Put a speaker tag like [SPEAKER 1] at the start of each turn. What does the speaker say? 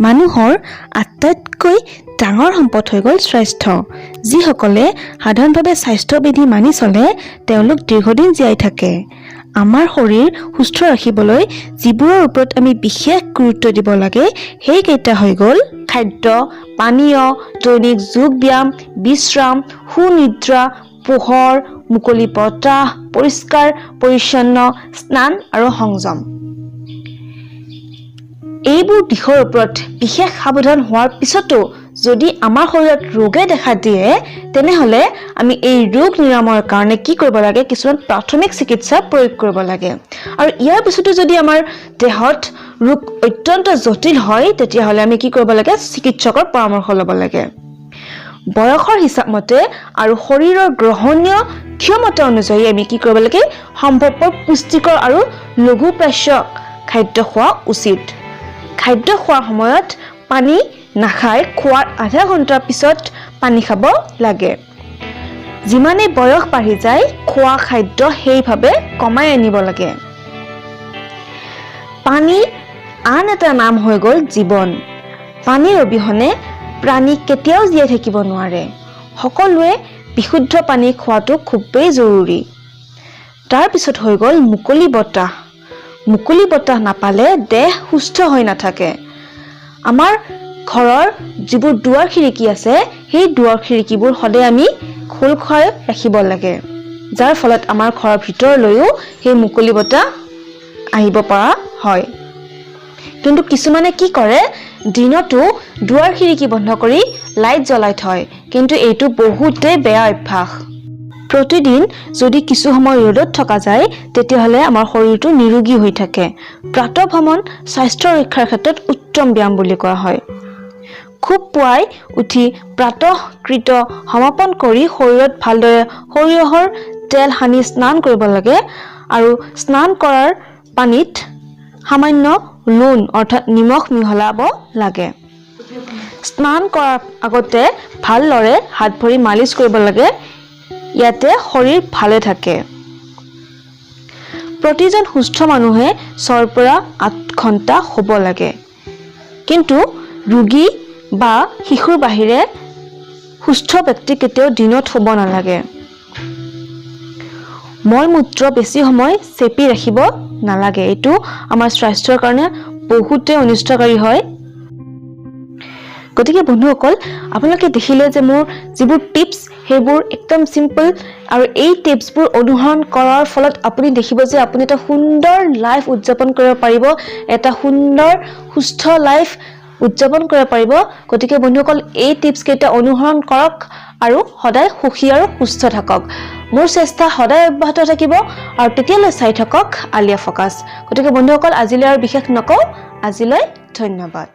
[SPEAKER 1] মানুহৰ আটাইতকৈ ডাঙৰ সম্পদ হৈ গ'ল স্বাস্থ্য। যিসকলে সাধাৰণভাৱে স্বাস্থ্যবিধি মানি চলে তেওঁলোক দীৰ্ঘদিন জীয়াই থাকে। আমাৰ শৰীৰ সুস্থ ৰাখিবলৈ যিবোৰৰ ওপৰত আমি বিশেষ গুৰুত্ব দিব লাগে সেইকেইটা হৈ গ'ল খাদ্য, পানীয়, দৈনিক যোগ ব্যায়াম, বিশ্ৰাম, সুনিদ্ৰা, পোহৰ, মুকলি বতাহ, পৰিষ্কাৰ পৰিচ্ছন্ন স্নান আৰু সংযম। এইবোৰ দিশৰ ওপৰত বিশেষ সাৱধান হোৱাৰ পিছতো যদি আমাৰ শৰীৰত ৰোগে দেখা দিয়ে তেনেহ'লে আমি এই ৰোগ নিৰাময়ৰ কাৰণে কি কৰিব লাগে? কিছুমান প্ৰাথমিক চিকিৎসা প্ৰয়োগ কৰিব লাগে। আৰু ইয়াৰ পিছতো যদি আমাৰ দেহত ৰোগ অত্যন্ত জটিল হয় তেতিয়াহ'লে আমি কি কৰিব লাগে? চিকিৎসকৰ পৰামৰ্শ ল'ব লাগে। বয়সৰ হিচাপ মতে আৰু শৰীৰৰ গ্ৰহণীয় ক্ষমতা অনুযায়ী আমি কি কৰিব লাগে? সম্ভৱপৰ পুষ্টিকৰ আৰু লঘুপ্ৰাচ্য খাদ্য খোৱা উচিত। খাদ্য খোৱাৰ সময়ত পানী নাখাই খোৱাৰ আধা ঘণ্টাৰ পিছত পানী খাব লাগে। যিমানেই বয়স বাঢ়ি যায় খোৱা খাদ্য সেইভাৱে কমাই আনিব লাগে। পানী আন এটা নাম হৈ গ'ল জীৱন। পানীৰ অবিহনে প্ৰাণী কেতিয়াও জীয়াই থাকিব নোৱাৰে। সকলোৱে বিশুদ্ধ পানী খোৱাটো খুবেই জৰুৰী। তাৰপিছত হৈ গ'ল মুকলি বতাহ। মুকলি বতাহ নাপালে দেহ সুস্থ হৈ নাথাকে। আমাৰ ঘৰৰ যিবোৰ দুৱাৰ খিৰিকী আছে সেই দুৱাৰ খিৰিকীবোৰ সদায় আমি খোল খুৱাই ৰাখিব লাগে, যাৰ ফলত আমাৰ ঘৰৰ ভিতৰলৈও সেই মুকলি বতাহ আহিব পৰা হয়। কিন্তু কিছুমানে কি কৰে? দিনতো দুৱাৰ খিৰিকী বন্ধ কৰি লাইট জ্বলাই থয়, কিন্তু এইটো বহুতেই বেয়া অভ্যাস। প্ৰতিদিন যদি কিছু সময় ৰ'দত থকা যায় তেতিয়াহ'লে আমাৰ শৰীৰটো নিৰোগী হৈ থাকে। প্ৰাতঃভ্ৰমণ স্বাস্থ্য ৰক্ষাৰ ক্ষেত্ৰত উত্তম ব্যায়াম বুলি কোৱা হয়। খুব পুৱাই উঠি প্ৰাতঃকৃত সমাপন কৰি শৰীৰত ভালদৰে সৰিয়হৰ তেল সানি স্নান কৰিব লাগে আৰু স্নান কৰাৰ পানীত সামান্য লুণ অৰ্থাৎ নিমখ মিহলাব লাগে। স্নান কৰাৰ আগতে ভালদৰে হাত ভৰি মালিচ কৰিব লাগে, ইয়াতে শৰীৰ ভালে থাকে। প্ৰতিজন সুস্থ মানুহে 6 পৰা 8 ঘণ্টা শুব লাগে। কিন্তু ৰোগী বা শিশুৰ বাহিৰে সুস্থ ব্যক্তি কেতিয়াও দিনত শুব নালাগে। মল-মূত্ৰ বেছি সময় চেপি ৰাখিব নালাগে। এইটো আমাৰ স্বাস্থ্যৰ কাৰণে বহুতেই অনিষ্টকাৰী হয়। গতিকে বন্ধুসকল, আপোনালোকে দেখিলে যে মোৰ যিবোৰ টিপছ সেইবোৰ একদম চিম্পল আৰু এই টিপছবোৰ অনুসৰণ কৰাৰ ফলত আপুনি দেখিব যে আপুনি এটা সুন্দৰ লাইফ উদযাপন কৰিব পাৰিব, এটা সুন্দৰ সুস্থ লাইফ উদযাপন কৰিব পাৰিব। গতিকে বন্ধুসকল, এই টিপছ কেইটা অনুসৰণ কৰক আৰু সদায় সুখী আৰু সুস্থ থাকক। মোৰ চেষ্টা সদায় অব্যাহত থাকিব আৰু তেতিয়ালৈ চাই থাকক আলিয়া ফ'কাছ। গতিকে বন্ধুসকল, আজিলৈ আৰু বিশেষ নকওঁ। আজিলৈ ধন্যবাদ।